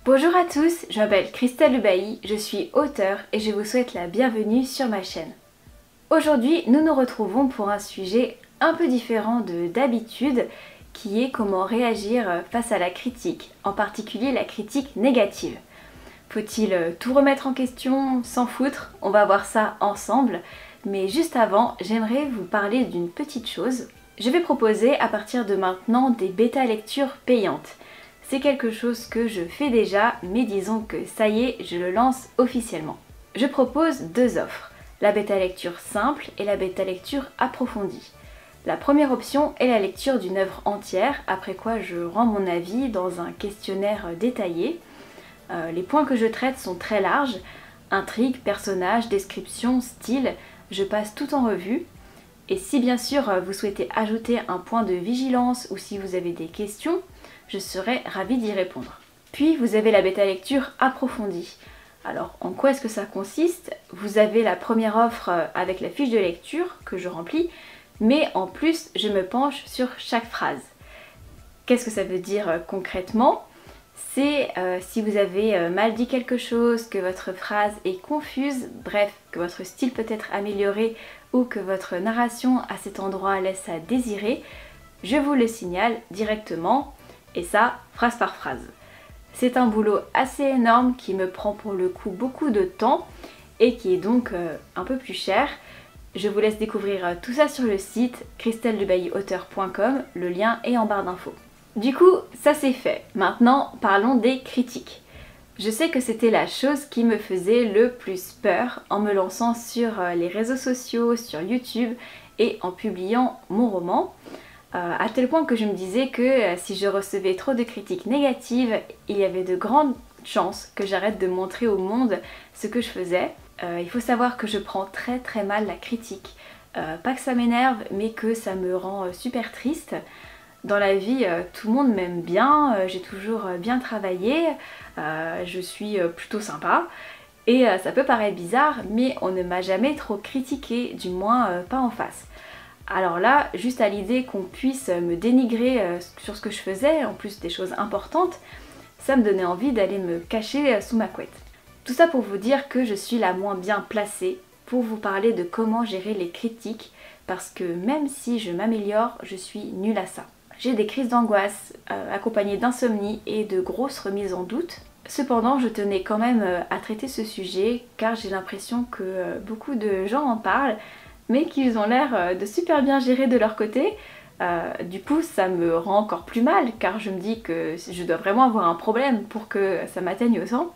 Bonjour à tous, je m'appelle Christelle Lebailly, je suis auteure et je vous souhaite la bienvenue sur ma chaîne. Aujourd'hui, nous nous retrouvons pour un sujet un peu différent de d'habitude, qui est comment réagir face à la critique, en particulier la critique négative. Faut-il tout remettre en question, s'en foutre? On va voir ça ensemble, mais juste avant, j'aimerais vous parler d'une petite chose. Je vais proposer à partir de maintenant des bêta-lectures payantes. C'est quelque chose que je fais déjà, mais disons que ça y est, je le lance officiellement. Je propose deux offres, la bêta lecture simple et la bêta lecture approfondie. La première option est la lecture d'une œuvre entière, après quoi je rends mon avis dans un questionnaire détaillé. Les points que je traite sont très larges, intrigue, personnages, description, style, je passe tout en revue. Et si bien sûr vous souhaitez ajouter un point de vigilance ou si vous avez des questions, je serai ravie d'y répondre. Puis vous avez la bêta lecture approfondie. Alors en quoi est-ce que ça consiste? Vous avez la première offre avec la fiche de lecture que je remplis, mais en plus je me penche sur chaque phrase. Qu'est-ce que ça veut dire concrètement? C'est si vous avez mal dit quelque chose, que votre phrase est confuse, bref, que votre style peut être amélioré ou que votre narration à cet endroit laisse à désirer, je vous le signale directement. Et ça, phrase par phrase. C'est un boulot assez énorme qui me prend pour le coup beaucoup de temps et qui est donc un peu plus cher. Je vous laisse découvrir tout ça sur le site christellelebaillyauteur.com, le lien est en barre d'infos. Du coup, ça c'est fait. Maintenant, parlons des critiques. Je sais que c'était la chose qui me faisait le plus peur en me lançant sur les réseaux sociaux, sur YouTube et en publiant mon roman. À tel point que je me disais que si je recevais trop de critiques négatives, il y avait de grandes chances que j'arrête de montrer au monde ce que je faisais. Il faut savoir que je prends très mal la critique. Pas que ça m'énerve, mais que ça me rend super triste. Dans la vie, tout le monde m'aime bien, j'ai toujours bien travaillé, je suis plutôt sympa. Et ça peut paraître bizarre, mais on ne m'a jamais trop critiqué, du moins pas en face. Alors là, juste à l'idée qu'on puisse me dénigrer sur ce que je faisais, en plus des choses importantes, ça me donnait envie d'aller me cacher sous ma couette. Tout ça pour vous dire que je suis la moins bien placée pour vous parler de comment gérer les critiques, parce que même si je m'améliore, je suis nulle à ça. J'ai des crises d'angoisse accompagnées d'insomnie et de grosses remises en doute. Cependant, je tenais quand même à traiter ce sujet car j'ai l'impression que beaucoup de gens en parlent, mais qu'ils ont l'air de super bien gérer de leur côté. Du coup, ça me rend encore plus mal car je me dis que je dois vraiment avoir un problème pour que ça m'atteigne autant.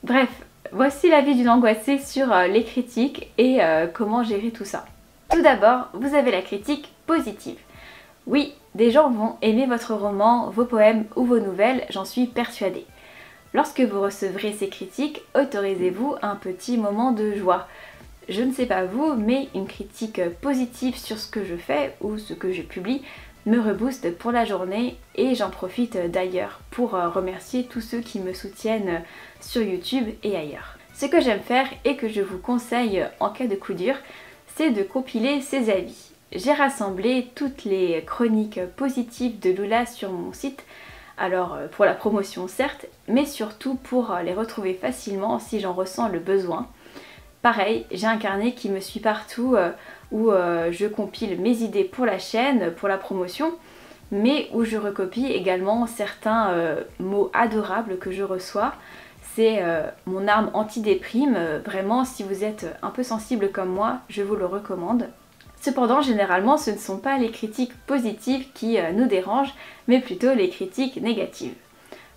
Bref, voici l'avis d'une angoissée sur les critiques et comment gérer tout ça. Tout d'abord, vous avez la critique positive. Oui, des gens vont aimer votre roman, vos poèmes ou vos nouvelles, j'en suis persuadée. Lorsque vous recevrez ces critiques, autorisez-vous un petit moment de joie. Je ne sais pas vous, mais une critique positive sur ce que je fais ou ce que je publie me rebooste pour la journée et j'en profite d'ailleurs pour remercier tous ceux qui me soutiennent sur YouTube et ailleurs. Ce que j'aime faire et que je vous conseille en cas de coup dur, c'est de compiler ces avis. J'ai rassemblé toutes les chroniques positives de Lula sur mon site, alors pour la promotion certes, mais surtout pour les retrouver facilement si j'en ressens le besoin. Pareil, j'ai un carnet qui me suit partout où je compile mes idées pour la chaîne, pour la promotion, mais où je recopie également certains mots adorables que je reçois. C'est mon arme anti-déprime, vraiment si vous êtes un peu sensible comme moi, je vous le recommande. Cependant, généralement, ce ne sont pas les critiques positives qui nous dérangent, mais plutôt les critiques négatives.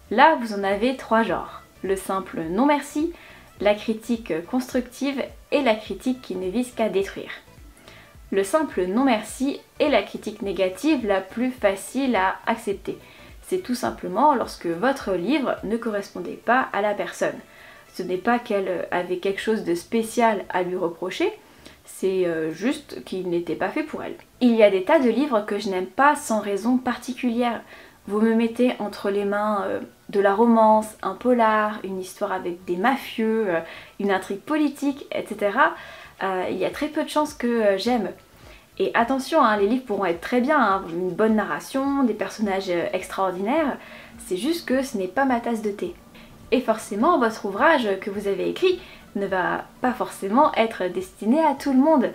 Là, vous en avez trois genres. Le simple non merci, la critique constructive et la critique qui ne vise qu'à détruire. Le simple non merci est la critique négative la plus facile à accepter. C'est tout simplement lorsque votre livre ne correspondait pas à la personne. Ce n'est pas qu'elle avait quelque chose de spécial à lui reprocher, c'est juste qu'il n'était pas fait pour elle. Il y a des tas de livres que je n'aime pas sans raison particulière. Vous me mettez entre les mains de la romance, un polar, une histoire avec des mafieux, une intrigue politique, etc. Il y a très peu de chances que j'aime. Et attention, hein, les livres pourront être très bien, hein, une bonne narration, des personnages extraordinaires, c'est juste que ce n'est pas ma tasse de thé. Et forcément, votre ouvrage que vous avez écrit ne va pas forcément être destiné à tout le monde.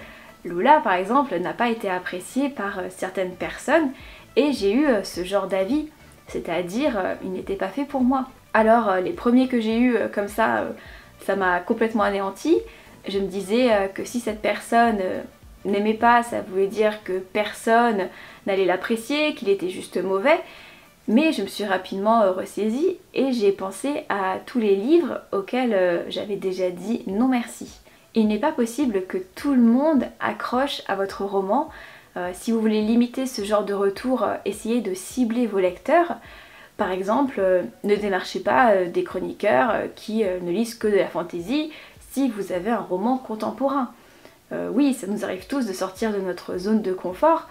Lula, par exemple, n'a pas été apprécié par certaines personnes et j'ai eu ce genre d'avis, c'est-à-dire il n'était pas fait pour moi. Alors les premiers que j'ai eus comme ça m'a complètement anéanti. Je me disais que si cette personne n'aimait pas, ça voulait dire que personne n'allait l'apprécier, qu'il était juste mauvais. Mais je me suis rapidement ressaisie et j'ai pensé à tous les livres auxquels j'avais déjà dit non merci. Il n'est pas possible que tout le monde accroche à votre roman. Si vous voulez limiter ce genre de retour, essayez de cibler vos lecteurs. Par exemple, ne démarchez pas des chroniqueurs qui ne lisent que de la fantaisie si vous avez un roman contemporain. Oui, ça nous arrive tous de sortir de notre zone de confort,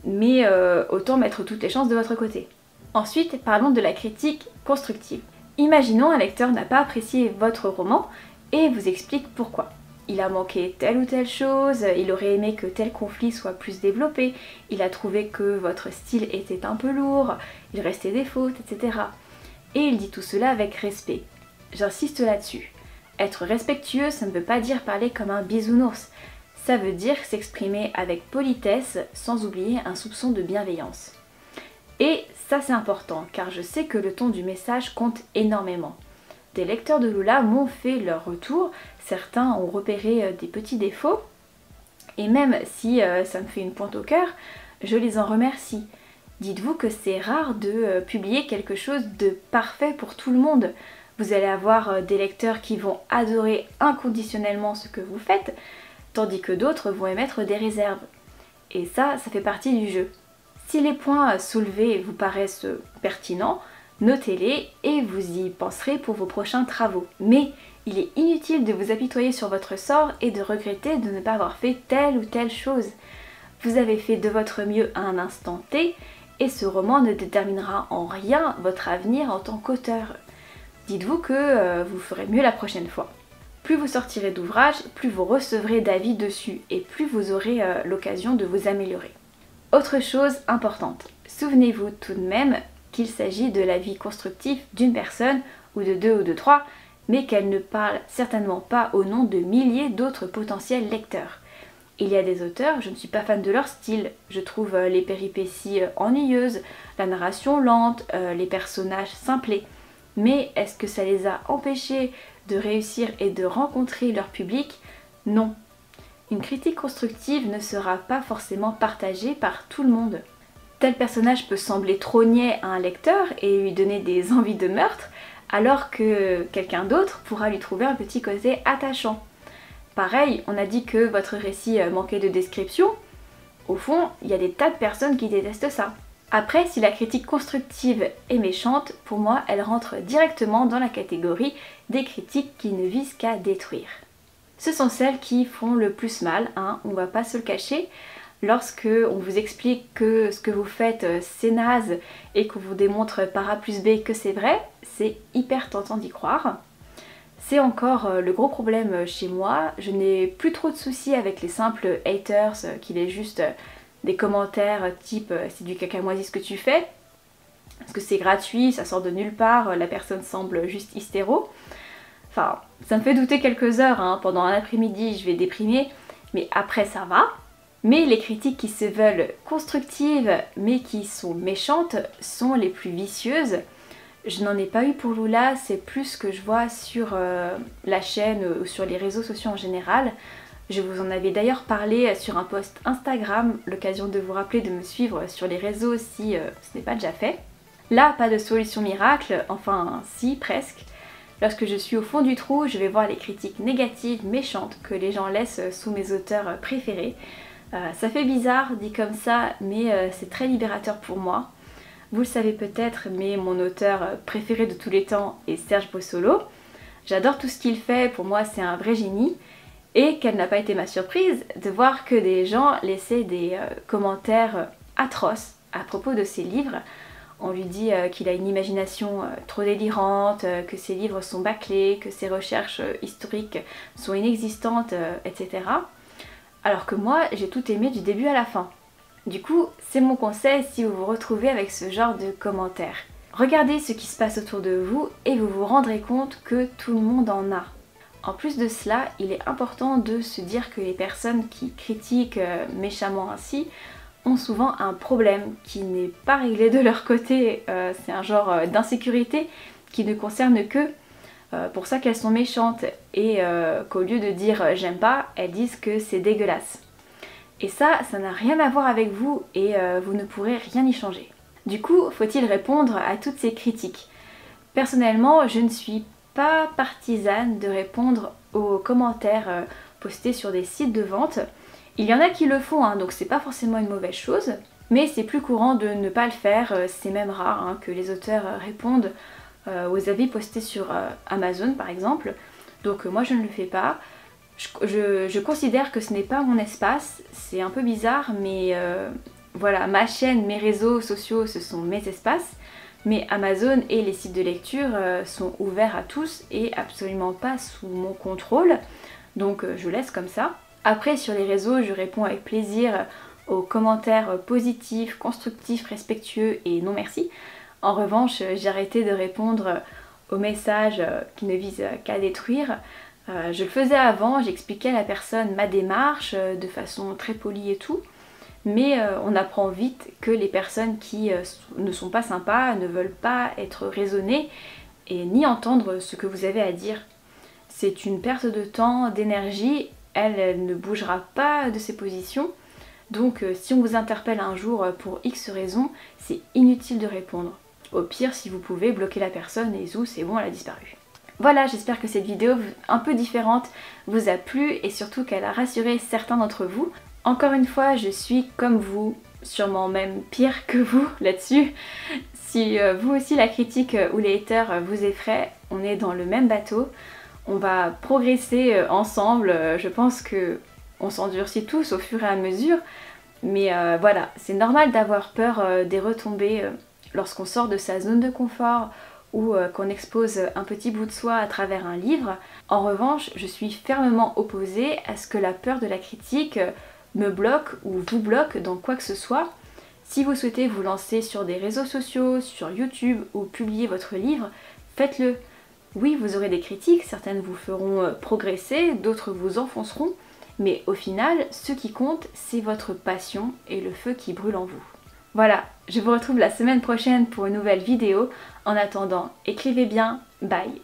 mais autant mettre toutes les chances de votre côté. Ensuite, parlons de la critique constructive. Imaginons un lecteur n'a pas apprécié votre roman et vous explique pourquoi. Il a manqué telle ou telle chose, il aurait aimé que tel conflit soit plus développé, il a trouvé que votre style était un peu lourd, il restait des fautes, etc. Et il dit tout cela avec respect. J'insiste là-dessus. Être respectueux, ça ne veut pas dire parler comme un bisounours. Ça veut dire s'exprimer avec politesse sans oublier un soupçon de bienveillance. Et ça c'est important car je sais que le ton du message compte énormément. Des lecteurs de Lula m'ont fait leur retour, certains ont repéré des petits défauts et même si ça me fait une pointe au cœur, je les en remercie. Dites-vous que c'est rare de publier quelque chose de parfait pour tout le monde. Vous allez avoir des lecteurs qui vont adorer inconditionnellement ce que vous faites, tandis que d'autres vont émettre des réserves. Et ça fait partie du jeu. Si les points soulevés vous paraissent pertinents, notez-les et vous y penserez pour vos prochains travaux. Mais il est inutile de vous apitoyer sur votre sort et de regretter de ne pas avoir fait telle ou telle chose. Vous avez fait de votre mieux à un instant T et ce roman ne déterminera en rien votre avenir en tant qu'auteur. Dites-vous que vous ferez mieux la prochaine fois. Plus vous sortirez d'ouvrages, plus vous recevrez d'avis dessus et plus vous aurez l'occasion de vous améliorer. Autre chose importante, souvenez-vous tout de même qu'il s'agit de l'avis constructif d'une personne ou de deux ou de trois, mais qu'elle ne parle certainement pas au nom de milliers d'autres potentiels lecteurs. Il y a des auteurs, je ne suis pas fan de leur style, je trouve les péripéties ennuyeuses, la narration lente, les personnages simplés. Mais est-ce que ça les a empêchés de réussir et de rencontrer leur public? Non. Une critique constructive ne sera pas forcément partagée par tout le monde. Tel personnage peut sembler trop niais à un lecteur et lui donner des envies de meurtre, alors que quelqu'un d'autre pourra lui trouver un petit côté attachant. Pareil, on a dit que votre récit manquait de description. Au fond, il y a des tas de personnes qui détestent ça. Après, si la critique constructive est méchante, pour moi, elle rentre directement dans la catégorie des critiques qui ne visent qu'à détruire. Ce sont celles qui font le plus mal, on va pas se le cacher. Lorsque on vous explique que ce que vous faites c'est naze et qu'on vous démontre par A plus B que c'est vrai, c'est hyper tentant d'y croire. C'est encore le gros problème chez moi, je n'ai plus trop de soucis avec les simples haters qui laissent juste des commentaires type c'est du cacamoisi ce que tu fais, parce que c'est gratuit, ça sort de nulle part, la personne semble juste hystéro. Enfin, ça me fait douter quelques heures, pendant un après-midi je vais déprimer, mais après ça va. Mais les critiques qui se veulent constructives mais qui sont méchantes sont les plus vicieuses. Je n'en ai pas eu pour Lula, c'est plus ce que je vois sur la chaîne ou sur les réseaux sociaux en général. Je vous en avais d'ailleurs parlé sur un post Instagram, l'occasion de vous rappeler de me suivre sur les réseaux si ce n'est pas déjà fait. Là, pas de solution miracle, enfin si, presque. Lorsque je suis au fond du trou, je vais voir les critiques négatives, méchantes que les gens laissent sous mes auteurs préférés. Ça fait bizarre dit comme ça, mais c'est très libérateur pour moi. Vous le savez peut-être, mais mon auteur préféré de tous les temps est Serge Bossolo. J'adore tout ce qu'il fait, pour moi c'est un vrai génie. Et quelle n'a pas été ma surprise de voir que des gens laissaient des commentaires atroces à propos de ses livres. On lui dit qu'il a une imagination trop délirante, que ses livres sont bâclés, que ses recherches historiques sont inexistantes, etc. Alors que moi, j'ai tout aimé du début à la fin. Du coup, c'est mon conseil si vous vous retrouvez avec ce genre de commentaires. Regardez ce qui se passe autour de vous et vous vous rendrez compte que tout le monde en a. En plus de cela, il est important de se dire que les personnes qui critiquent méchamment ainsi ont souvent un problème qui n'est pas réglé de leur côté. C'est un genre d'insécurité qui ne concerne qu'eux. Pour ça qu'elles sont méchantes et qu'au lieu de dire j'aime pas, elles disent que c'est dégueulasse. Et ça n'a rien à voir avec vous et vous ne pourrez rien y changer. Du coup, faut-il répondre à toutes ces critiques? Personnellement, je ne suis pas partisane de répondre aux commentaires postés sur des sites de vente. Il y en a qui le font, hein, donc c'est pas forcément une mauvaise chose, mais c'est plus courant de ne pas le faire, c'est même rare hein, que les auteurs répondent aux avis postés sur Amazon par exemple. Donc moi je ne le fais pas. Je considère que ce n'est pas mon espace, c'est un peu bizarre, mais voilà, ma chaîne, mes réseaux sociaux, ce sont mes espaces. Mais Amazon et les sites de lecture sont ouverts à tous et absolument pas sous mon contrôle. Donc je laisse comme ça. Après sur les réseaux, je réponds avec plaisir aux commentaires positifs, constructifs, respectueux et non merci. En revanche, j'ai arrêté de répondre aux messages qui ne visent qu'à détruire. Je le faisais avant, j'expliquais à la personne ma démarche de façon très polie et tout. Mais on apprend vite que les personnes qui ne sont pas sympas ne veulent pas être raisonnées et ni entendre ce que vous avez à dire. C'est une perte de temps, d'énergie, elle ne bougera pas de ses positions. Donc si on vous interpelle un jour pour X raison, c'est inutile de répondre. Au pire, si vous pouvez, bloquer la personne et zou, c'est bon, elle a disparu. Voilà, j'espère que cette vidéo un peu différente vous a plu et surtout qu'elle a rassuré certains d'entre vous. Encore une fois, je suis comme vous, sûrement même pire que vous là-dessus. Si vous aussi la critique ou les haters vous effraient, on est dans le même bateau. On va progresser ensemble, je pense que on s'endurcit tous au fur et à mesure. Mais voilà, c'est normal d'avoir peur des retombées lorsqu'on sort de sa zone de confort ou qu'on expose un petit bout de soi à travers un livre. En revanche, je suis fermement opposée à ce que la peur de la critique me bloque ou vous bloque dans quoi que ce soit. Si vous souhaitez vous lancer sur des réseaux sociaux, sur YouTube ou publier votre livre, faites-le. Oui, vous aurez des critiques, certaines vous feront progresser, d'autres vous enfonceront, mais au final, ce qui compte, c'est votre passion et le feu qui brûle en vous. Voilà, je vous retrouve la semaine prochaine pour une nouvelle vidéo. En attendant, écrivez bien, bye!